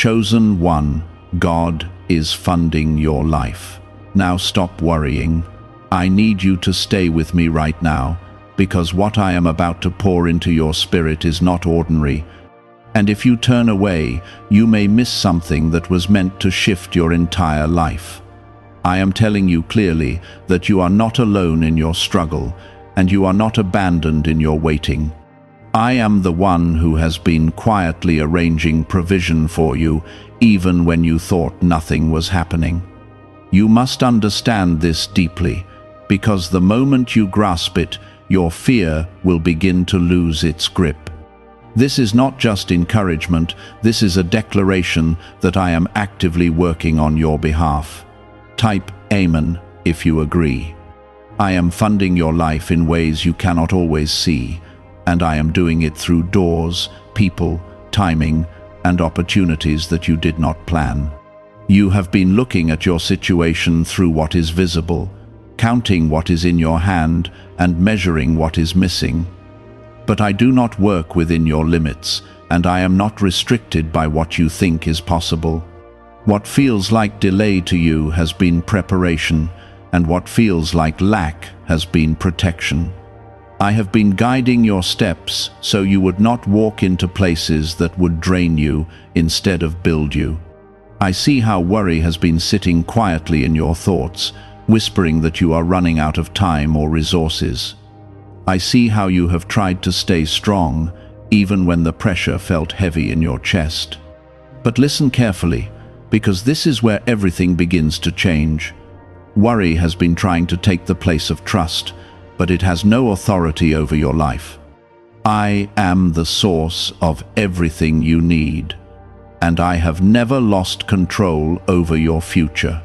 Chosen one, God is funding your life. Now stop worrying. I need you to stay with me right now, because what I am about to pour into your spirit is not ordinary. And if you turn away, you may miss something that was meant to shift your entire life. I am telling you clearly that you are not alone in your struggle, and you are not abandoned in your waiting. I am the one who has been quietly arranging provision for you, even when you thought nothing was happening. You must understand this deeply, because the moment you grasp it, your fear will begin to lose its grip. This is not just encouragement, this is a declaration that I am actively working on your behalf. Type Amen if you agree. I am funding your life in ways you cannot always see, and I am doing it through doors, people, timing, and opportunities that you did not plan. You have been looking at your situation through what is visible, counting what is in your hand and measuring what is missing. But I do not work within your limits, and I am not restricted by what you think is possible. What feels like delay to you has been preparation, and what feels like lack has been protection. I have been guiding your steps so you would not walk into places that would drain you instead of build you. I see how worry has been sitting quietly in your thoughts, whispering that you are running out of time or resources. I see how you have tried to stay strong, even when the pressure felt heavy in your chest. But listen carefully, because this is where everything begins to change. Worry has been trying to take the place of trust, but it has no authority over your life. I am the source of everything you need, and I have never lost control over your future.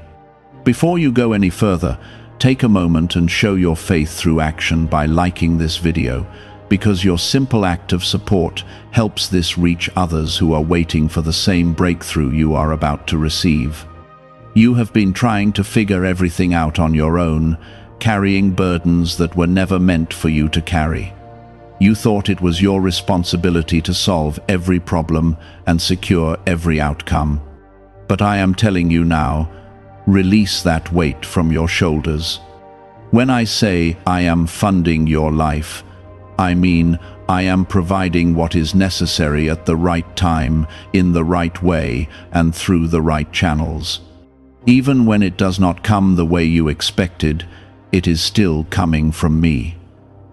Before you go any further, take a moment and show your faith through action by liking this video, because your simple act of support helps this reach others who are waiting for the same breakthrough you are about to receive. You have been trying to figure everything out on your own, carrying burdens that were never meant for you to carry. You thought it was your responsibility to solve every problem and secure every outcome. But I am telling you now, release that weight from your shoulders. When I say I am funding your life, I mean I am providing what is necessary at the right time, in the right way, and through the right channels. Even when it does not come the way you expected, it is still coming from me.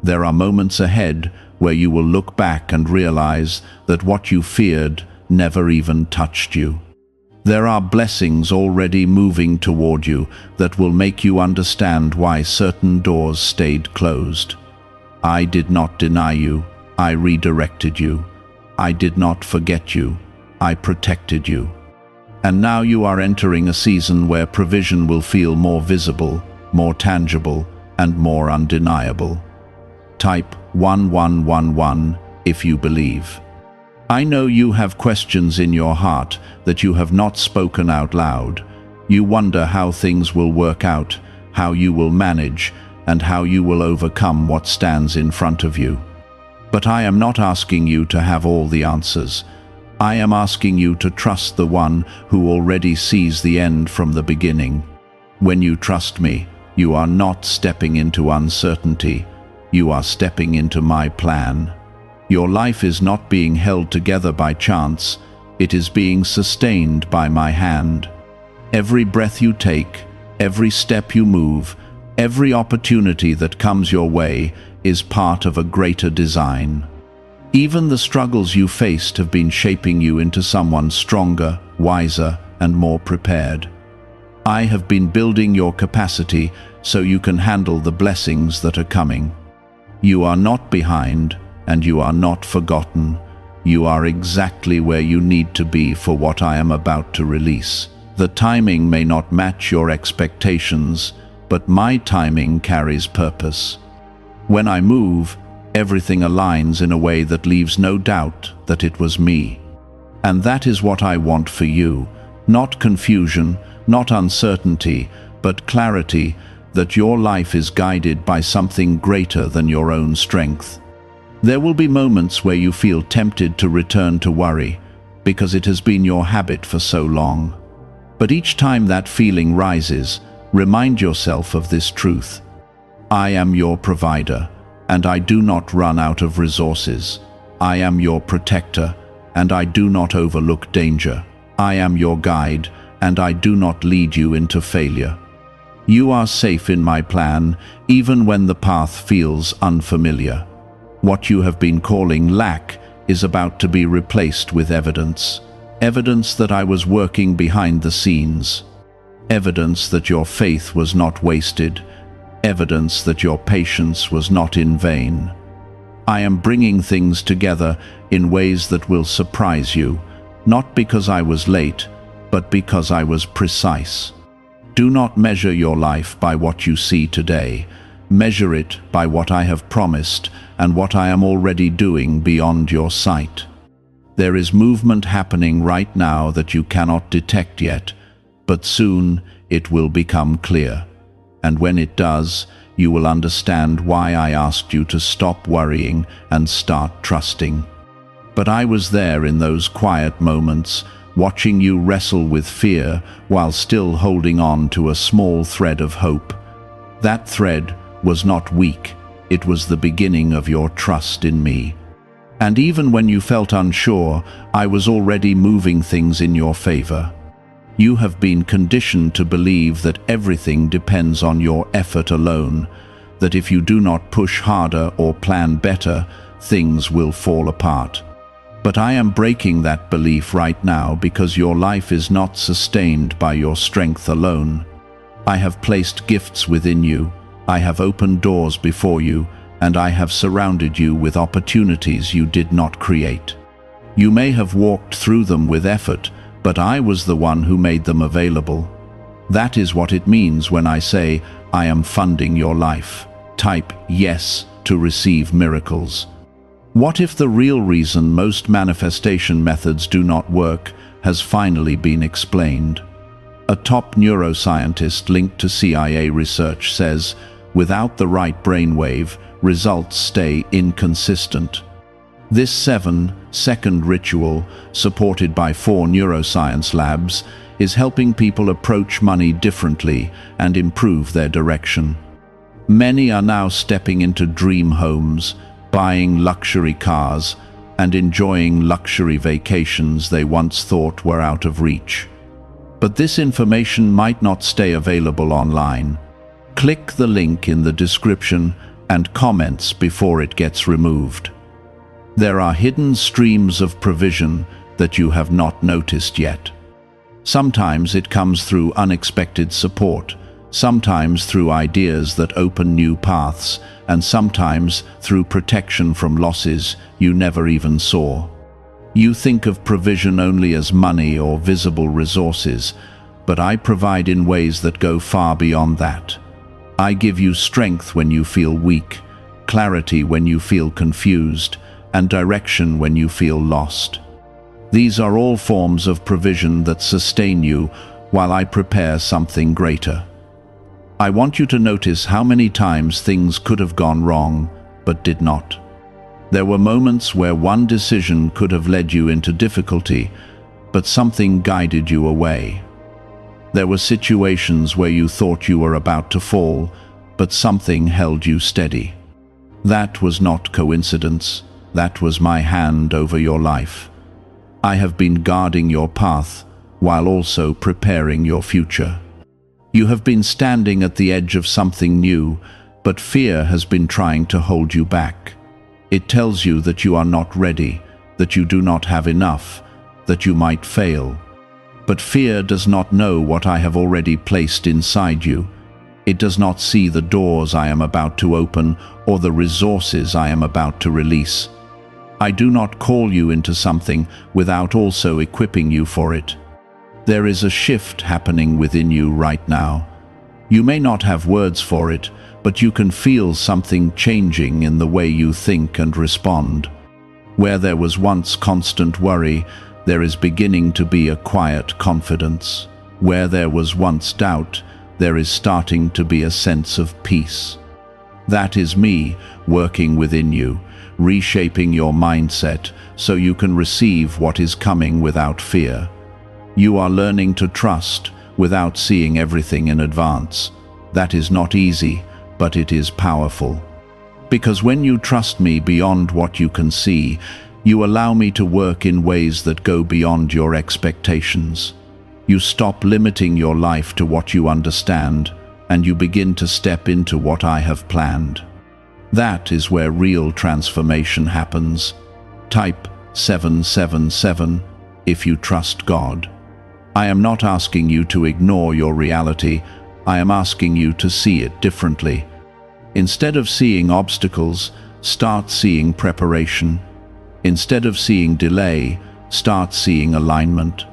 There are moments ahead where you will look back and realize that what you feared never even touched you. There are blessings already moving toward you that will make you understand why certain doors stayed closed. I did not deny you, I redirected you. I did not forget you, I protected you. And now you are entering a season where provision will feel more visible, more tangible, and more undeniable. Type 1111 if you believe. I know you have questions in your heart that you have not spoken out loud. You wonder how things will work out, how you will manage, and how you will overcome what stands in front of you. But I am not asking you to have all the answers. I am asking you to trust the one who already sees the end from the beginning. When you trust me, you are not stepping into uncertainty. You are stepping into my plan. Your life is not being held together by chance. It is being sustained by my hand. Every breath you take, every step you move, every opportunity that comes your way is part of a greater design. Even the struggles you faced have been shaping you into someone stronger, wiser, and more prepared. I have been building your capacity so you can handle the blessings that are coming. You are not behind, and you are not forgotten. You are exactly where you need to be for what I am about to release. The timing may not match your expectations, but my timing carries purpose. When I move, everything aligns in a way that leaves no doubt that it was me. And that is what I want for you. Not confusion, not uncertainty, but clarity that your life is guided by something greater than your own strength. There will be moments where you feel tempted to return to worry, because it has been your habit for so long. But each time that feeling rises, remind yourself of this truth. I am your provider, and I do not run out of resources. I am your protector, and I do not overlook danger. I am your guide, and I do not lead you into failure. You are safe in my plan, even when the path feels unfamiliar. What you have been calling lack is about to be replaced with evidence. Evidence that I was working behind the scenes. Evidence that your faith was not wasted. Evidence that your patience was not in vain. I am bringing things together in ways that will surprise you, not because I was late, but because I was precise. Do not measure your life by what you see today. Measure it by what I have promised and what I am already doing beyond your sight. There is movement happening right now that you cannot detect yet, but soon it will become clear. And when it does, you will understand why I asked you to stop worrying and start trusting. But I was there in those quiet moments, watching you wrestle with fear while still holding on to a small thread of hope. That thread was not weak, it was the beginning of your trust in me. And even when you felt unsure, I was already moving things in your favor. You have been conditioned to believe that everything depends on your effort alone, that if you do not push harder or plan better, things will fall apart. But I am breaking that belief right now because your life is not sustained by your strength alone. I have placed gifts within you, I have opened doors before you, and I have surrounded you with opportunities you did not create. You may have walked through them with effort, but I was the one who made them available. That is what it means when I say, I am funding your life. Type yes to receive miracles. What if the real reason most manifestation methods do not work has finally been explained? A top neuroscientist linked to CIA research says, without the right brainwave, results stay inconsistent. This 7-second ritual, supported by 4 neuroscience labs, is helping people approach money differently and improve their direction. Many are now stepping into dream homes, buying luxury cars, and enjoying luxury vacations they once thought were out of reach. But this information might not stay available online. Click the link in the description and comments before it gets removed. There are hidden streams of provision that you have not noticed yet. Sometimes it comes through unexpected support, sometimes through ideas that open new paths, and sometimes through protection from losses you never even saw. You think of provision only as money or visible resources, but I provide in ways that go far beyond that. I give you strength when you feel weak, clarity when you feel confused, and direction when you feel lost. These are all forms of provision that sustain you while I prepare something greater. I want you to notice how many times things could have gone wrong, but did not. There were moments where one decision could have led you into difficulty, but something guided you away. There were situations where you thought you were about to fall, but something held you steady. That was not coincidence. That was my hand over your life. I have been guarding your path while also preparing your future. You have been standing at the edge of something new, but fear has been trying to hold you back. It tells you that you are not ready, that you do not have enough, that you might fail. But fear does not know what I have already placed inside you. It does not see the doors I am about to open or the resources I am about to release. I do not call you into something without also equipping you for it. There is a shift happening within you right now. You may not have words for it, but you can feel something changing in the way you think and respond. Where there was once constant worry, there is beginning to be a quiet confidence. Where there was once doubt, there is starting to be a sense of peace. That is me working within you, reshaping your mindset so you can receive what is coming without fear. You are learning to trust without seeing everything in advance. That is not easy, but it is powerful. Because when you trust me beyond what you can see, you allow me to work in ways that go beyond your expectations. You stop limiting your life to what you understand, and you begin to step into what I have planned. That is where real transformation happens. Type 777 if you trust God. I am not asking you to ignore your reality. I am asking you to see it differently. Instead of seeing obstacles, start seeing preparation. Instead of seeing delay, start seeing alignment.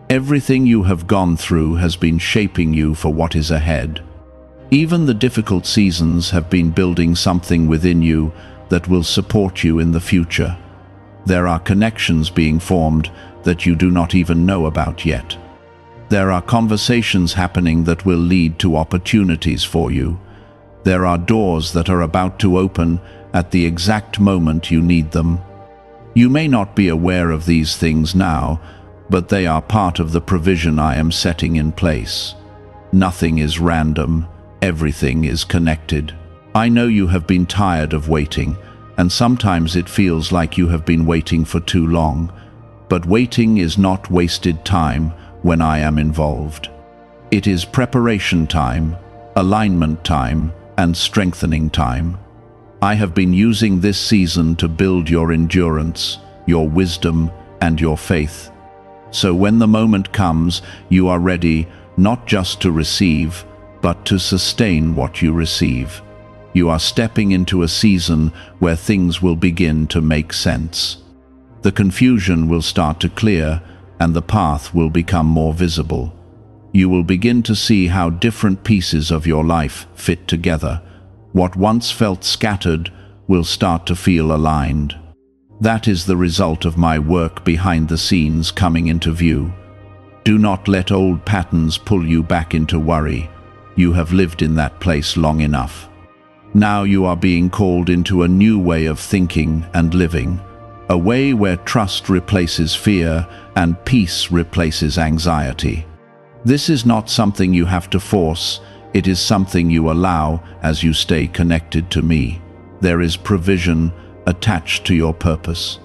Everything you have gone through has been shaping you for what is ahead. Even the difficult seasons have been building something within you that will support you in the future. There are connections being formed that you do not even know about yet. There are conversations happening that will lead to opportunities for you. There are doors that are about to open at the exact moment you need them. You may not be aware of these things now, but they are part of the provision I am setting in place. Nothing is random. Everything is connected. I know you have been tired of waiting, and sometimes it feels like you have been waiting for too long. But waiting is not wasted time when I am involved. It is preparation time, alignment time, and strengthening time. I have been using this season to build your endurance, your wisdom, and your faith. So when the moment comes, you are ready not just to receive, but to sustain what you receive. You are stepping into a season where things will begin to make sense. The confusion will start to clear, and the path will become more visible. You will begin to see how different pieces of your life fit together. What once felt scattered will start to feel aligned. That is the result of my work behind the scenes coming into view. Do not let old patterns pull you back into worry. You have lived in that place long enough. Now you are being called into a new way of thinking and living, a way where trust replaces fear and peace replaces anxiety. This is not something you have to force, it is something you allow as you stay connected to me. There is provision attached to your purpose.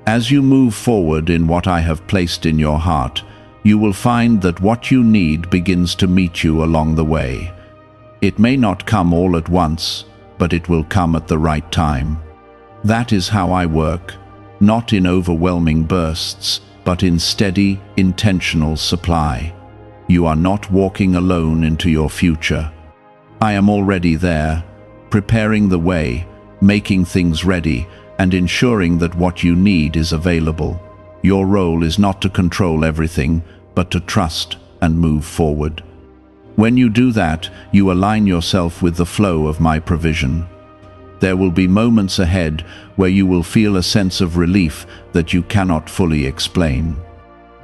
As you move forward in what I have placed in your heart, you will find that what you need begins to meet you along the way. It may not come all at once, but it will come at the right time. That is how I work, not in overwhelming bursts, but in steady, intentional supply. You are not walking alone into your future. I am already there, preparing the way, making things ready, and ensuring that what you need is available. Your role is not to control everything, but to trust and move forward. When you do that, you align yourself with the flow of my provision. There will be moments ahead where you will feel a sense of relief that you cannot fully explain.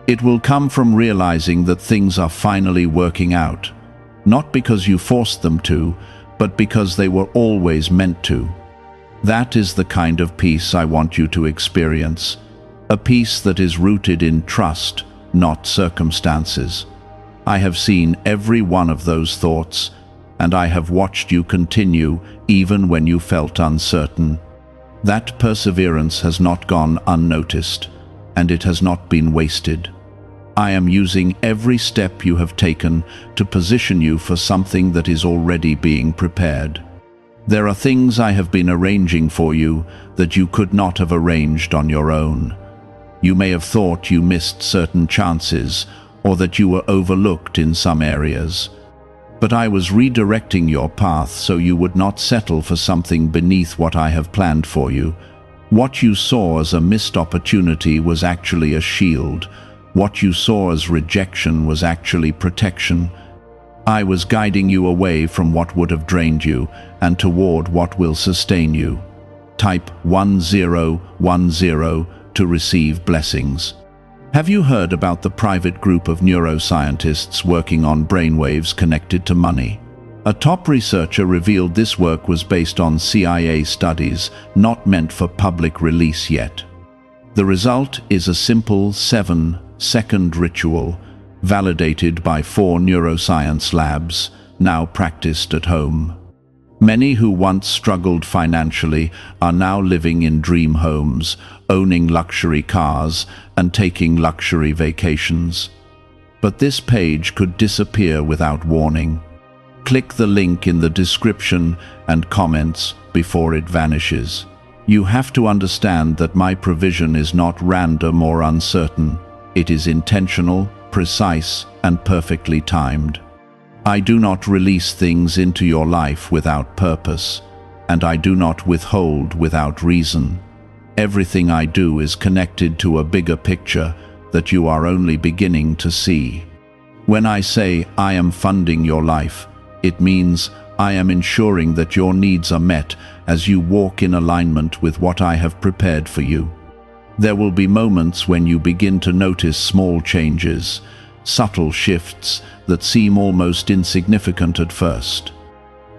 It will come from realizing that things are finally working out, not because you forced them to, but because they were always meant to. That is the kind of peace I want you to experience, a peace that is rooted in trust, not circumstances. I have seen every one of those thoughts, and I have watched you continue even when you felt uncertain. That perseverance has not gone unnoticed, and it has not been wasted. I am using every step you have taken to position you for something that is already being prepared. There are things I have been arranging for you that you could not have arranged on your own. You may have thought you missed certain chances, or that you were overlooked in some areas. But I was redirecting your path so you would not settle for something beneath what I have planned for you. What you saw as a missed opportunity was actually a shield. What you saw as rejection was actually protection. I was guiding you away from what would have drained you and toward what will sustain you. Type 1010 to receive blessings. Have you heard about the private group of neuroscientists working on brainwaves connected to money? A top researcher revealed this work was based on CIA studies, not meant for public release yet. The result is a simple 7-second ritual, validated by 4 neuroscience labs, now practiced at home. Many who once struggled financially are now living in dream homes, owning luxury cars, and taking luxury vacations. But this page could disappear without warning. Click the link in the description and comments before it vanishes. You have to understand that my provision is not random or uncertain. It is intentional, precise, and perfectly timed. I do not release things into your life without purpose, and I do not withhold without reason. Everything I do is connected to a bigger picture that you are only beginning to see. When I say I am funding your life, it means I am ensuring that your needs are met as you walk in alignment with what I have prepared for you. There will be moments when you begin to notice small changes, subtle shifts that seem almost insignificant at first.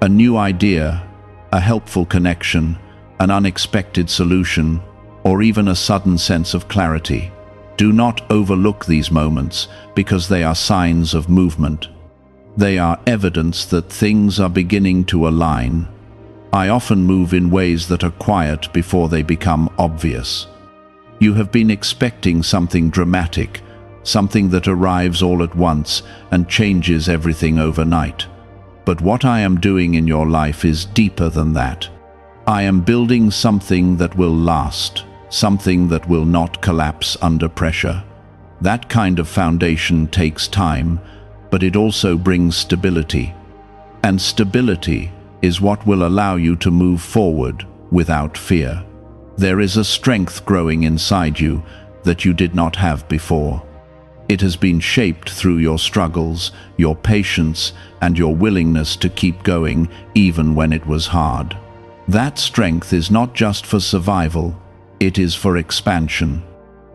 A new idea, a helpful connection, an unexpected solution, or even a sudden sense of clarity. Do not overlook these moments because they are signs of movement. They are evidence that things are beginning to align. I often move in ways that are quiet before they become obvious. You have been expecting something dramatic, something that arrives all at once and changes everything overnight. But what I am doing in your life is deeper than that. I am building something that will last, something that will not collapse under pressure. That kind of foundation takes time, but it also brings stability. And stability is what will allow you to move forward without fear. There is a strength growing inside you that you did not have before. It has been shaped through your struggles, your patience, and your willingness to keep going even when it was hard. That strength is not just for survival, it is for expansion.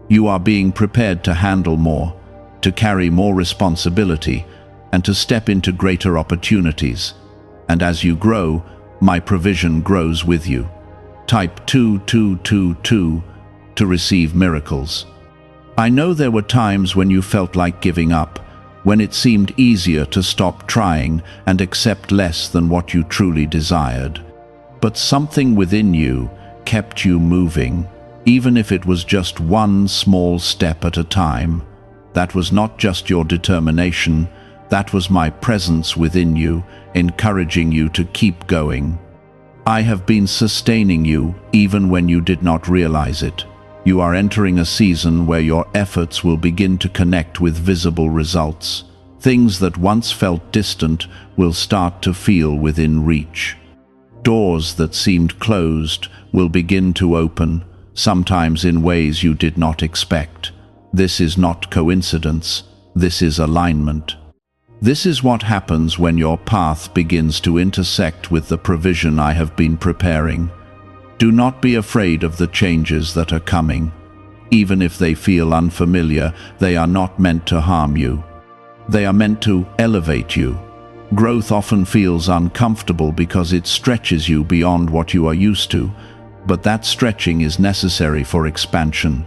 You are being prepared to handle more, to carry more responsibility, and to step into greater opportunities. And as you grow, my provision grows with you. Type 2222 to receive miracles. I know there were times when you felt like giving up, when it seemed easier to stop trying and accept less than what you truly desired. But something within you kept you moving, even if it was just one small step at a time. That was not just your determination, that was my presence within you, encouraging you to keep going. I have been sustaining you even when you did not realize it. You are entering a season where your efforts will begin to connect with visible results. Things that once felt distant will start to feel within reach. Doors that seemed closed will begin to open, sometimes in ways you did not expect. This is not coincidence, this is alignment. This is what happens when your path begins to intersect with the provision I have been preparing. Do not be afraid of the changes that are coming. Even if they feel unfamiliar, they are not meant to harm you. They are meant to elevate you. Growth often feels uncomfortable because it stretches you beyond what you are used to, but that stretching is necessary for expansion.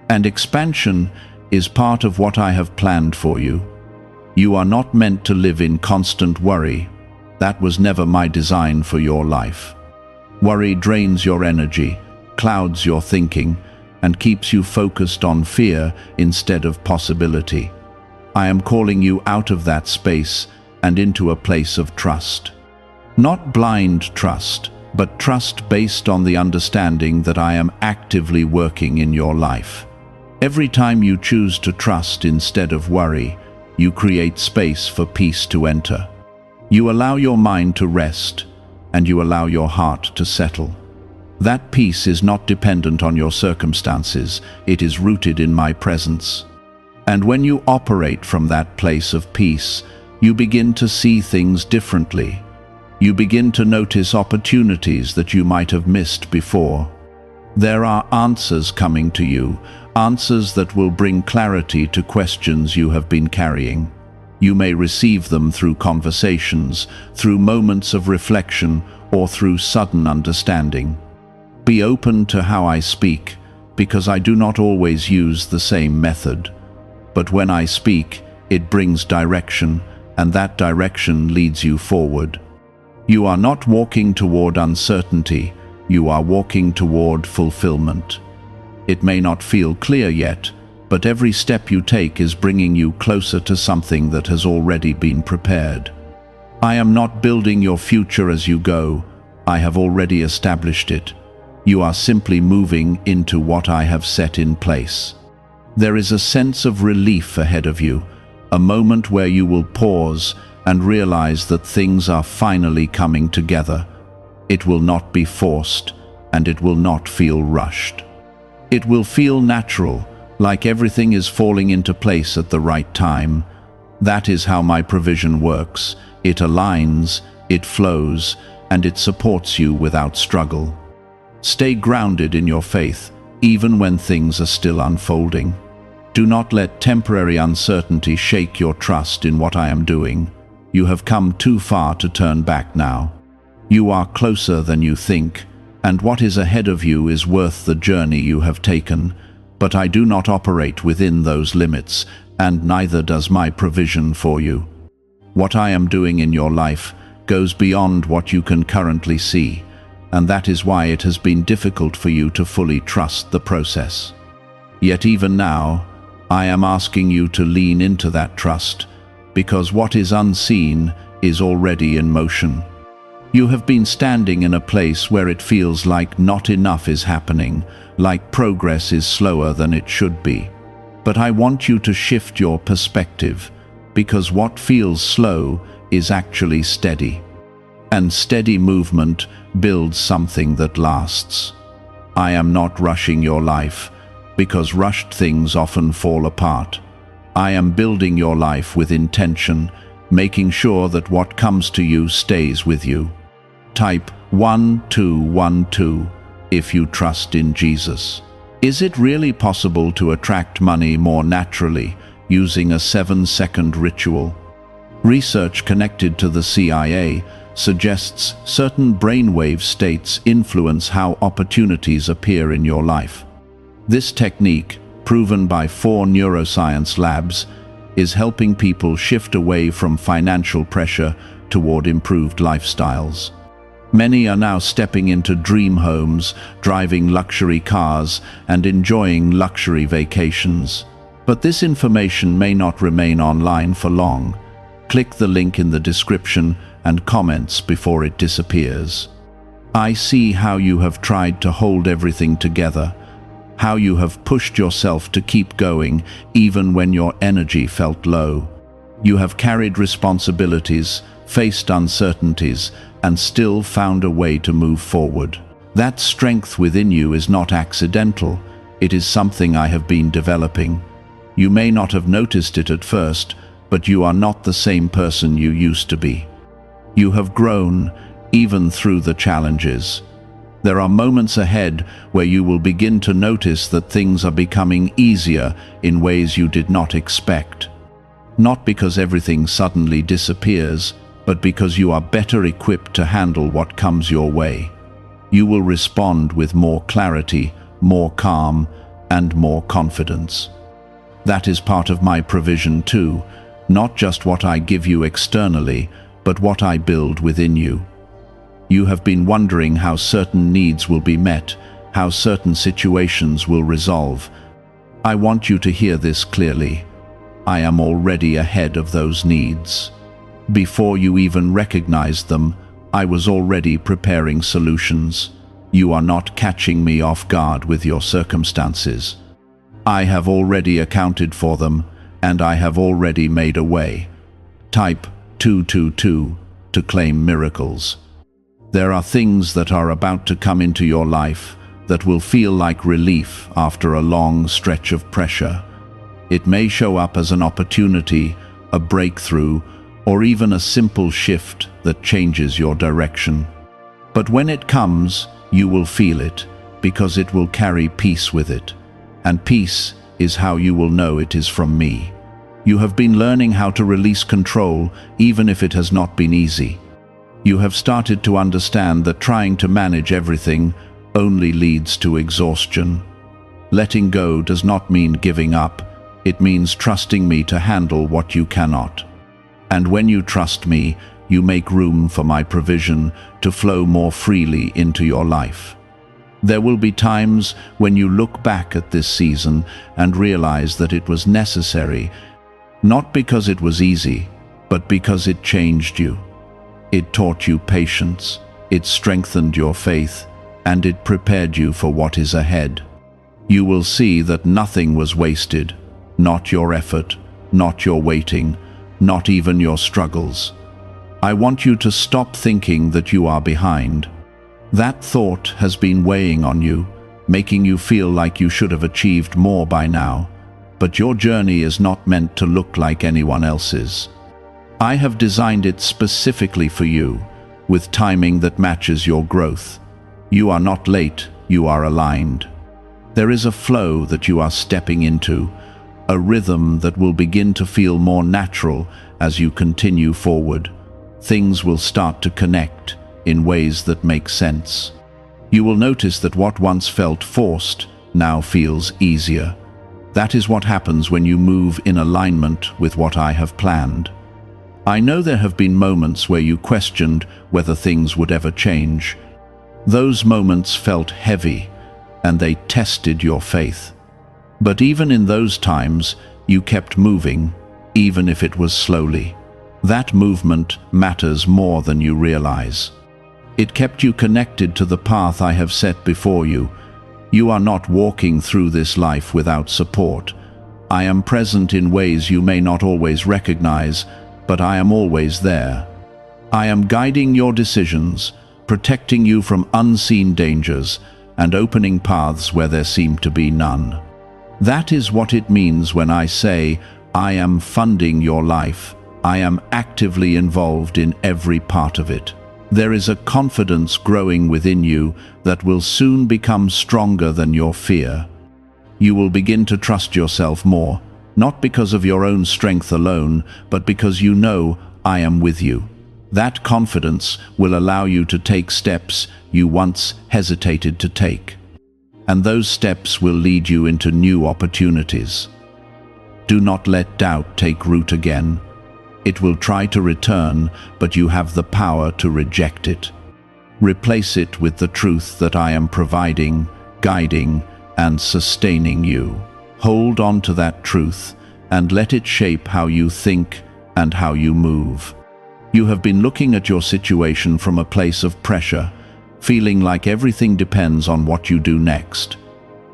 And expansion is part of what I have planned for you. You are not meant to live in constant worry. That was never my design for your life. Worry drains your energy, clouds your thinking, and keeps you focused on fear instead of possibility. I am calling you out of that space and into a place of trust. Not blind trust, but trust based on the understanding that I am actively working in your life. Every time you choose to trust instead of worry, you create space for peace to enter. You allow your mind to rest, and you allow your heart to settle. That peace is not dependent on your circumstances, it is rooted in my presence. And when you operate from that place of peace, you begin to see things differently. You begin to notice opportunities that you might have missed before. There are answers coming to you, answers that will bring clarity to questions you have been carrying. You may receive them through conversations, through moments of reflection, or through sudden understanding. Be open to how I speak, because I do not always use the same method. But when I speak, it brings direction, and that direction leads you forward. You are not walking toward uncertainty, you are walking toward fulfillment. It may not feel clear yet, but every step you take is bringing you closer to something that has already been prepared. I am not building your future as you go, I have already established it. You are simply moving into what I have set in place. There is a sense of relief ahead of you, a moment where you will pause and realize that things are finally coming together. It will not be forced, and it will not feel rushed. It will feel natural, like everything is falling into place at the right time. That is how my provision works. It aligns, it flows, and it supports you without struggle. Stay grounded in your faith, even when things are still unfolding. Do not let temporary uncertainty shake your trust in what I am doing. You have come too far to turn back now. You are closer than you think, and what is ahead of you is worth the journey you have taken. But I do not operate within those limits, and neither does my provision for you. What I am doing in your life goes beyond what you can currently see, and that is why it has been difficult for you to fully trust the process. Yet even now, I am asking you to lean into that trust, because what is unseen is already in motion. You have been standing in a place where it feels like not enough is happening, like progress is slower than it should be. But I want you to shift your perspective, because what feels slow is actually steady. And steady movement builds something that lasts. I am not rushing your life, because rushed things often fall apart. I am building your life with intention, making sure that what comes to you stays with you. Type 1212 if you trust in Jesus. Is it really possible to attract money more naturally using a 7-second ritual? Research connected to the CIA suggests certain brainwave states influence how opportunities appear in your life. This technique, proven by 4 neuroscience labs, is helping people shift away from financial pressure toward improved lifestyles. Many are now stepping into dream homes, driving luxury cars, and enjoying luxury vacations. But this information may not remain online for long. Click the link in the description and comments before it disappears. I see how you have tried to hold everything together, how you have pushed yourself to keep going even when your energy felt low. You have carried responsibilities, faced uncertainties, and still found a way to move forward. That strength within you is not accidental. It is something I have been developing. You may not have noticed it at first, but you are not the same person you used to be. You have grown, even through the challenges. There are moments ahead where you will begin to notice that things are becoming easier in ways you did not expect. Not because everything suddenly disappears, but because you are better equipped to handle what comes your way. You will respond with more clarity, more calm, and more confidence. That is part of my provision too, not just what I give you externally, but what I build within you. You have been wondering how certain needs will be met, how certain situations will resolve. I want you to hear this clearly. I am already ahead of those needs. Before you even recognized them, I was already preparing solutions. You are not catching me off guard with your circumstances. I have already accounted for them, and I have already made a way. Type 222 to claim miracles. There are things that are about to come into your life that will feel like relief after a long stretch of pressure. It may show up as an opportunity, a breakthrough, or even a simple shift that changes your direction. But when it comes, you will feel it, because it will carry peace with it. And peace is how you will know it is from me. You have been learning how to release control, even if it has not been easy. You have started to understand that trying to manage everything only leads to exhaustion. Letting go does not mean giving up. It means trusting me to handle what you cannot. And when you trust me, you make room for my provision to flow more freely into your life. There will be times when you look back at this season and realize that it was necessary, not because it was easy, but because it changed you. It taught you patience, it strengthened your faith, and it prepared you for what is ahead. You will see that nothing was wasted, not your effort, not your waiting, not even your struggles. I want you to stop thinking that you are behind. That thought has been weighing on you, making you feel like you should have achieved more by now. But your journey is not meant to look like anyone else's. I have designed it specifically for you, with timing that matches your growth. You are not late, you are aligned. There is a flow that you are stepping into, a rhythm that will begin to feel more natural as you continue forward. Things will start to connect in ways that make sense. You will notice that what once felt forced now feels easier. That is what happens when you move in alignment with what I have planned. I know there have been moments where you questioned whether things would ever change. Those moments felt heavy, and they tested your faith. But even in those times, you kept moving, even if it was slowly. That movement matters more than you realize. It kept you connected to the path I have set before you. You are not walking through this life without support. I am present in ways you may not always recognize, but I am always there. I am guiding your decisions, protecting you from unseen dangers, and opening paths where there seem to be none. That is what it means when I say, I am funding your life. I am actively involved in every part of it. There is a confidence growing within you that will soon become stronger than your fear. You will begin to trust yourself more, not because of your own strength alone, but because you know I am with you. That confidence will allow you to take steps you once hesitated to take. And those steps will lead you into new opportunities. Do not let doubt take root again. It will try to return, but you have the power to reject it. Replace it with the truth that I am providing, guiding, and sustaining you. Hold on to that truth and let it shape how you think and how you move. You have been looking at your situation from a place of pressure, feeling like everything depends on what you do next.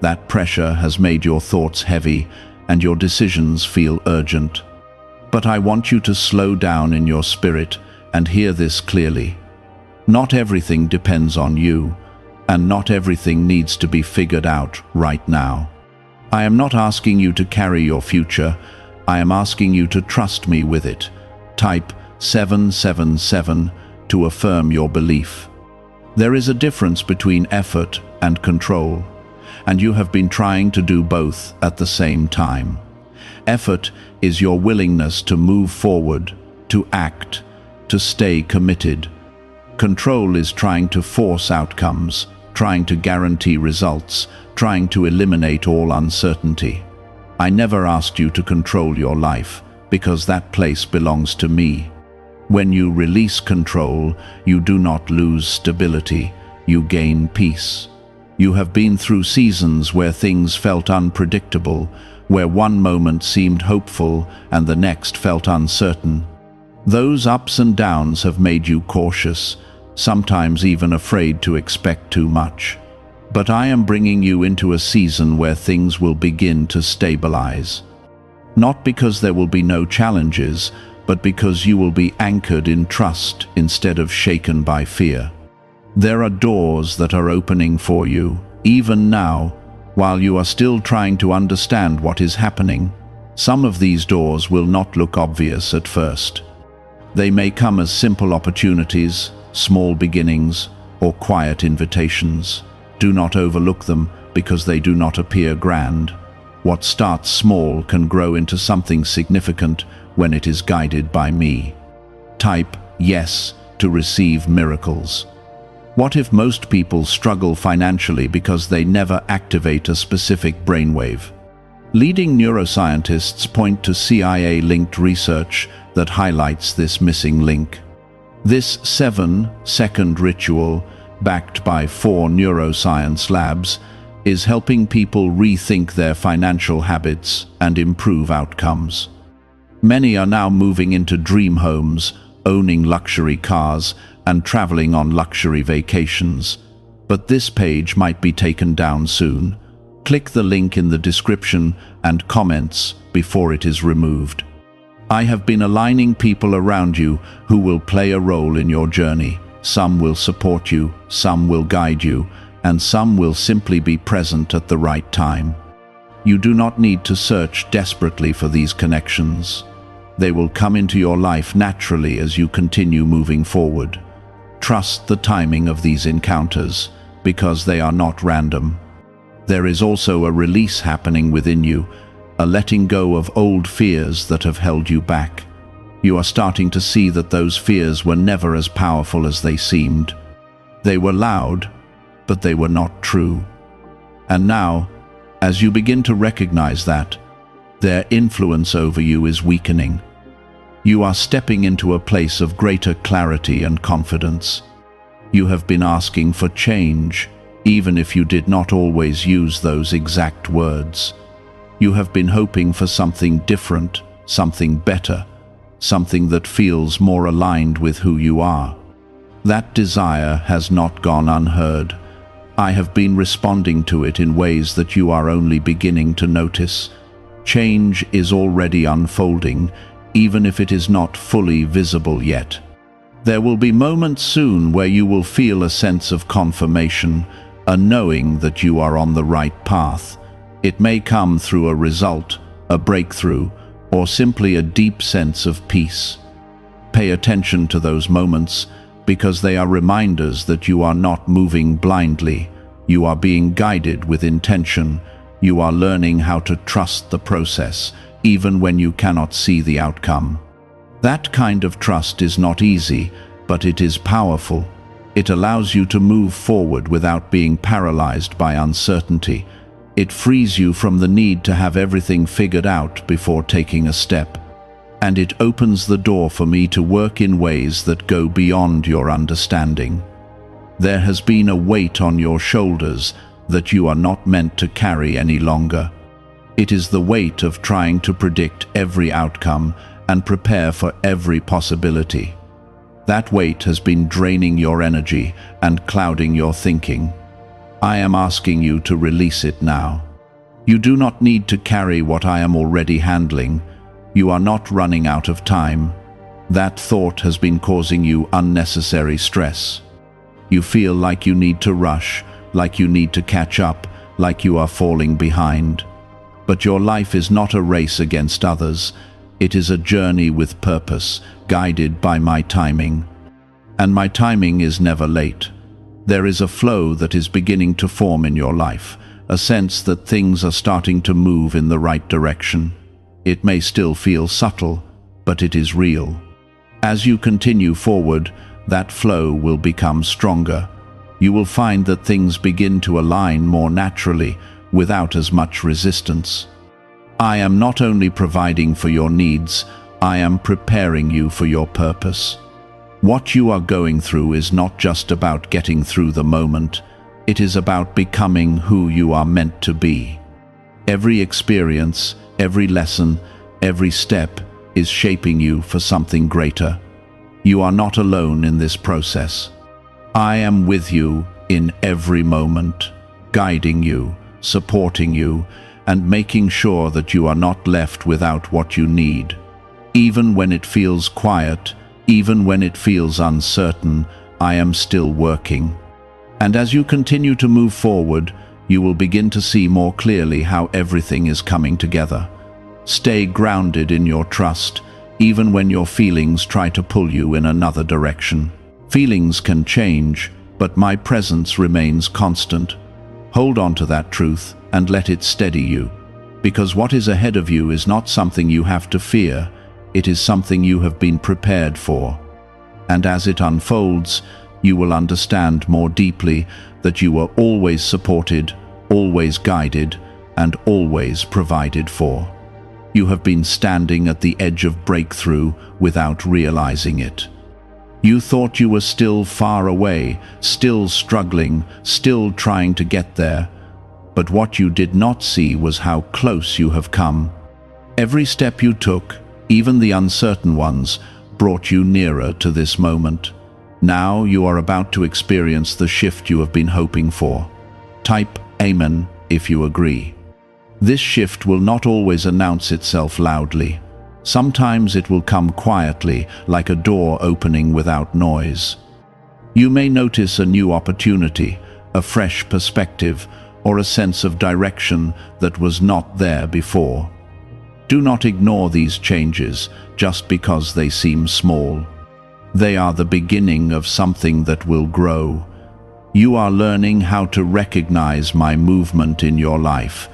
That pressure has made your thoughts heavy and your decisions feel urgent. But I want you to slow down in your spirit and hear this clearly. Not everything depends on you, and not everything needs to be figured out right now. I am not asking you to carry your future, I am asking you to trust me with it. Type 777 to affirm your belief. There is a difference between effort and control, and you have been trying to do both at the same time. Effort is your willingness to move forward, to act, to stay committed. Control is trying to force outcomes, trying to guarantee results, trying to eliminate all uncertainty. I never asked you to control your life, because that place belongs to me. When you release control, you do not lose stability, you gain peace. You have been through seasons where things felt unpredictable, where one moment seemed hopeful and the next felt uncertain. Those ups and downs have made you cautious, sometimes even afraid to expect too much. But I am bringing you into a season where things will begin to stabilize. Not because there will be no challenges, but because you will be anchored in trust instead of shaken by fear. There are doors that are opening for you, even now, while you are still trying to understand what is happening. Some of these doors will not look obvious at first. They may come as simple opportunities, small beginnings, or quiet invitations. Do not overlook them because they do not appear grand. What starts small can grow into something significant when it is guided by me. Type yes to receive miracles. What if most people struggle financially because they never activate a specific brainwave? Leading neuroscientists point to CIA-linked research that highlights this missing link. This 7-second ritual, backed by 4 neuroscience labs, is helping people rethink their financial habits and improve outcomes. Many are now moving into dream homes, owning luxury cars, and traveling on luxury vacations. But this page might be taken down soon. Click the link in the description and comments before it is removed. I have been aligning people around you who will play a role in your journey. Some will support you, some will guide you, and some will simply be present at the right time. You do not need to search desperately for these connections. They will come into your life naturally as you continue moving forward. Trust the timing of these encounters, because they are not random. There is also a release happening within you, a letting go of old fears that have held you back. You are starting to see that those fears were never as powerful as they seemed. They were loud, but they were not true. And now, as you begin to recognize that, their influence over you is weakening. You are stepping into a place of greater clarity and confidence. You have been asking for change, even if you did not always use those exact words. You have been hoping for something different, something better, something that feels more aligned with who you are. That desire has not gone unheard. I have been responding to it in ways that you are only beginning to notice. Change is already unfolding, even if it is not fully visible yet. There will be moments soon where you will feel a sense of confirmation, a knowing that you are on the right path. It may come through a result, a breakthrough, or simply a deep sense of peace. Pay attention to those moments, because they are reminders that you are not moving blindly. You are being guided with intention. You are learning how to trust the process, even when you cannot see the outcome. That kind of trust is not easy, but it is powerful. It allows you to move forward without being paralyzed by uncertainty. It frees you from the need to have everything figured out before taking a step. And it opens the door for me to work in ways that go beyond your understanding. There has been a weight on your shoulders that you are not meant to carry any longer. It is the weight of trying to predict every outcome and prepare for every possibility. That weight has been draining your energy and clouding your thinking. I am asking you to release it now. You do not need to carry what I am already handling. You are not running out of time. That thought has been causing you unnecessary stress. You feel like you need to rush, like you need to catch up, like you are falling behind. But your life is not a race against others. It is a journey with purpose, guided by my timing. And my timing is never late. There is a flow that is beginning to form in your life, a sense that things are starting to move in the right direction. It may still feel subtle, but it is real. As you continue forward, that flow will become stronger. You will find that things begin to align more naturally, without as much resistance. I am not only providing for your needs, I am preparing you for your purpose. What you are going through is not just about getting through the moment, it is about becoming who you are meant to be. Every experience, every lesson, every step is shaping you for something greater. You are not alone in this process. I am with you in every moment, guiding you, supporting you, and making sure that you are not left without what you need. Even when it feels quiet, even when it feels uncertain, I am still working. And as you continue to move forward, you will begin to see more clearly how everything is coming together. Stay grounded in your trust, even when your feelings try to pull you in another direction. Feelings can change, but my presence remains constant. Hold on to that truth and let it steady you. Because what is ahead of you is not something you have to fear, it is something you have been prepared for. And as it unfolds, you will understand more deeply that you were always supported, always guided, and always provided for. You have been standing at the edge of breakthrough without realizing it. You thought you were still far away, still struggling, still trying to get there. But what you did not see was how close you have come. Every step you took, even the uncertain ones, brought you nearer to this moment. Now you are about to experience the shift you have been hoping for. Type Amen if you agree. This shift will not always announce itself loudly. Sometimes it will come quietly, like a door opening without noise. You may notice a new opportunity, a fresh perspective, or a sense of direction that was not there before. Do not ignore these changes just because they seem small. They are the beginning of something that will grow. You are learning how to recognize my movement in your life,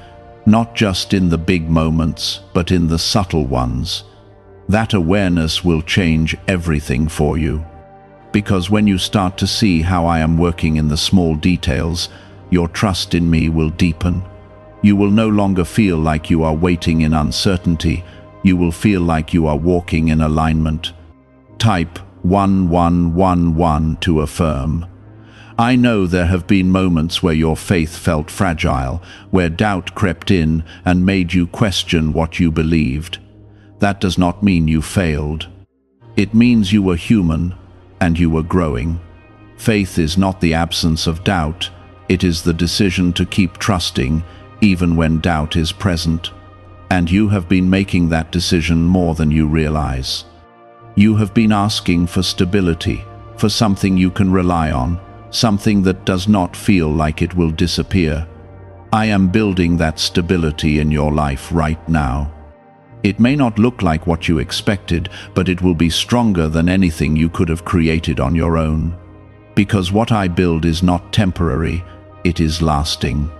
not just in the big moments, but in the subtle ones. That awareness will change everything for you. Because when you start to see how I am working in the small details, your trust in me will deepen. You will no longer feel like you are waiting in uncertainty. You will feel like you are walking in alignment. Type 1111 to affirm. I know there have been moments where your faith felt fragile, where doubt crept in and made you question what you believed. That does not mean you failed. It means you were human and you were growing. Faith is not the absence of doubt. It is the decision to keep trusting even when doubt is present. And you have been making that decision more than you realize. You have been asking for stability, for something you can rely on, something that does not feel like it will disappear. I am building that stability in your life right now. It may not look like what you expected, but it will be stronger than anything you could have created on your own. Because what I build is not temporary, it is lasting.